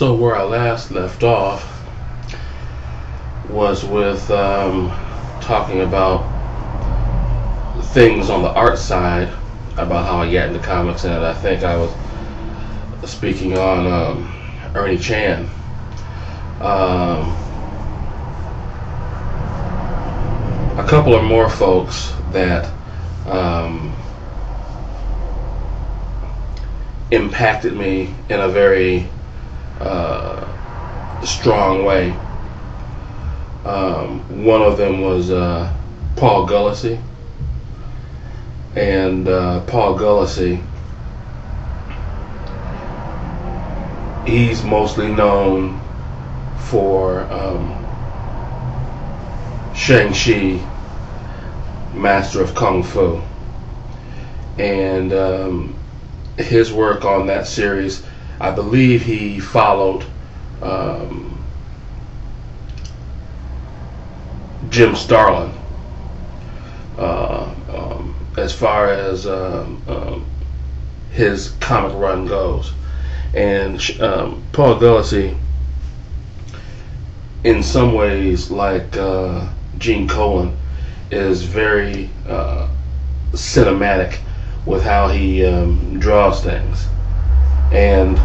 So where I last left off was with talking about things on the art side, about how I got into comics, and I think I was speaking on Ernie Chan. A couple of more folks that impacted me in a very strong way. One of them was Paul Gulacy, and Paul Gulacy, he's mostly known for Shang-chi, Master of Kung Fu, and his work on that series, I believe he followed Jim Starlin as far as his comic run goes. And Paul Gulacy, in some ways, like Gene Colan, is very cinematic with how he draws things. And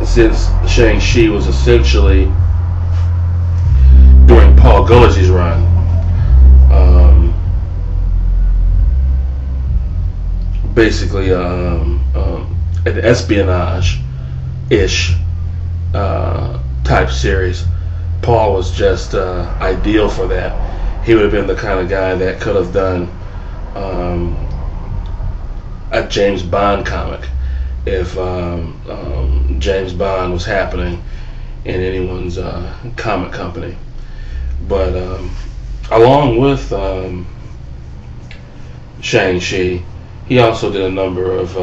since Shang-Chi was essentially during Paul Gulacy's run, basically an espionage-ish type series, Paul was just ideal for that. He would have been the kind of guy that could have done a James Bond comic if James Bond was happening in anyone's comic company. But along with Shang-Chi, he also did a number of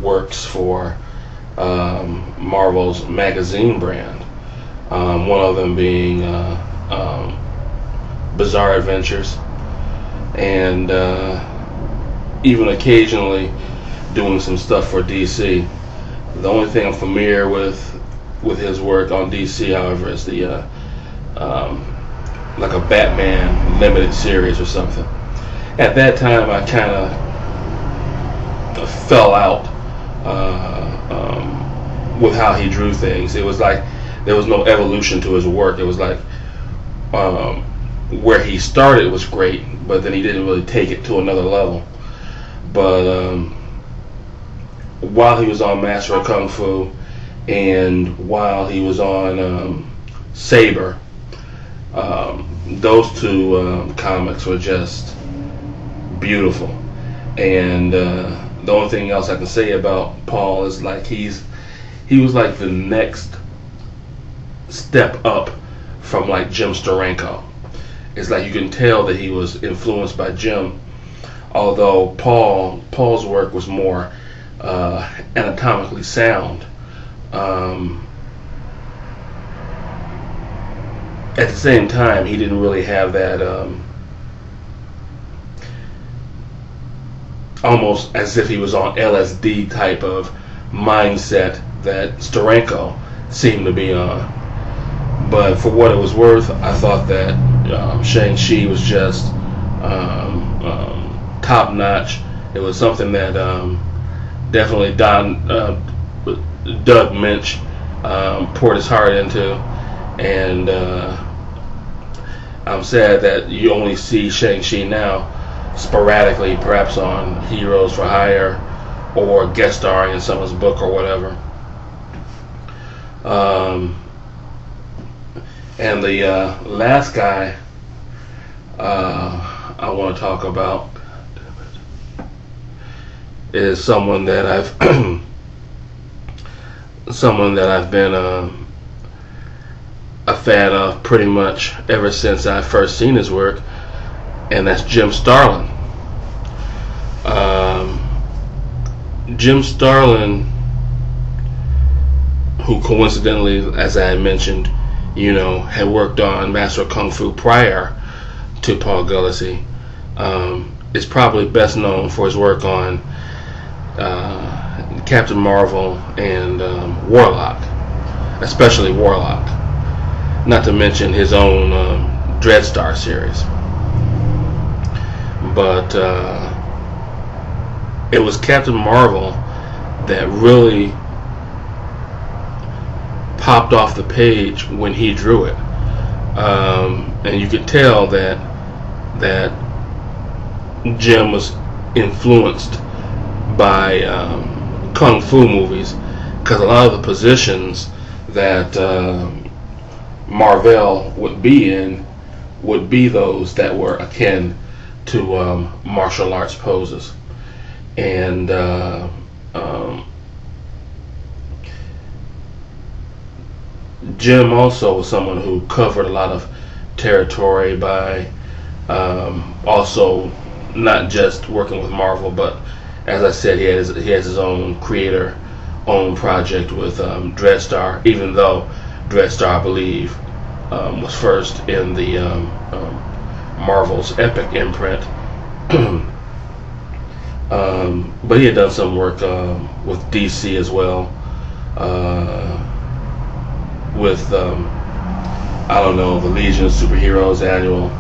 works for Marvel's magazine brand. One of them being Bizarre Adventures, and even occasionally doing some stuff for DC. The only thing I'm familiar with his work on DC, however, is the like a Batman limited series or something. At that time, I kind of fell out with how he drew things. It was like there was no evolution to his work. It was like where he started was great, but then he didn't really take it to another level. But while he was on Master of Kung Fu, and while he was on Saber, those two comics were just beautiful. And the only thing else I can say about Paul is like he was like the next step up from like Jim Steranko. It's like you can tell that he was influenced by Jim, although Paul's work was more anatomically sound. At the same time, he didn't really have that almost as if he was on LSD type of mindset that Steranko seemed to be on. But for what it was worth, I thought that Shang-Chi was just top notch. It was something that definitely Doug Minch poured his heart into, and I'm sad that you only see Shang-Chi now sporadically, perhaps on Heroes for Hire or guest starring in someone's book or whatever. And the last guy I want to talk about is someone that I've been a fan of pretty much ever since I first seen his work, and that's Jim Starlin. Jim Starlin, who coincidentally, as I had mentioned, had worked on Master of Kung Fu prior to Paul Gulacy, is probably best known for his work on Captain Marvel and Warlock, especially Warlock. Not to mention his own Dreadstar series. But it was Captain Marvel that really popped off the page when he drew it, and you could tell that Jim was influenced by kung fu movies, because a lot of the positions that Marvel would be in would be those that were akin to martial arts poses. And Jim also was someone who covered a lot of territory by also not just working with Marvel, but as I said, he has his own own project with Dreadstar, even though Dreadstar, I believe, was first in the Marvel's Epic imprint. But he had done some work with DC as well, with I don't know, the Legion of Superheroes annual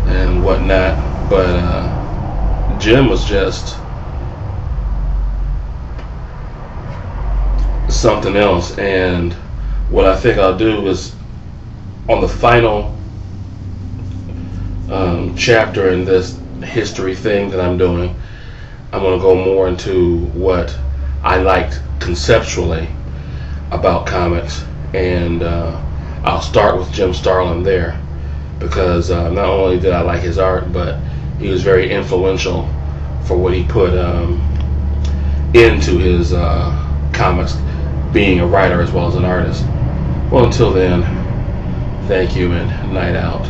and whatnot. But Jim was just something else. And what I think I'll do is, on the final chapter in this history thing that I'm doing, I'm going to go more into what I liked conceptually about comics, and I'll start with Jim Starlin there, because not only did I like his art, but he was very influential for what he put into his comics, being a writer as well as an artist. Well, until then, thank you and night out.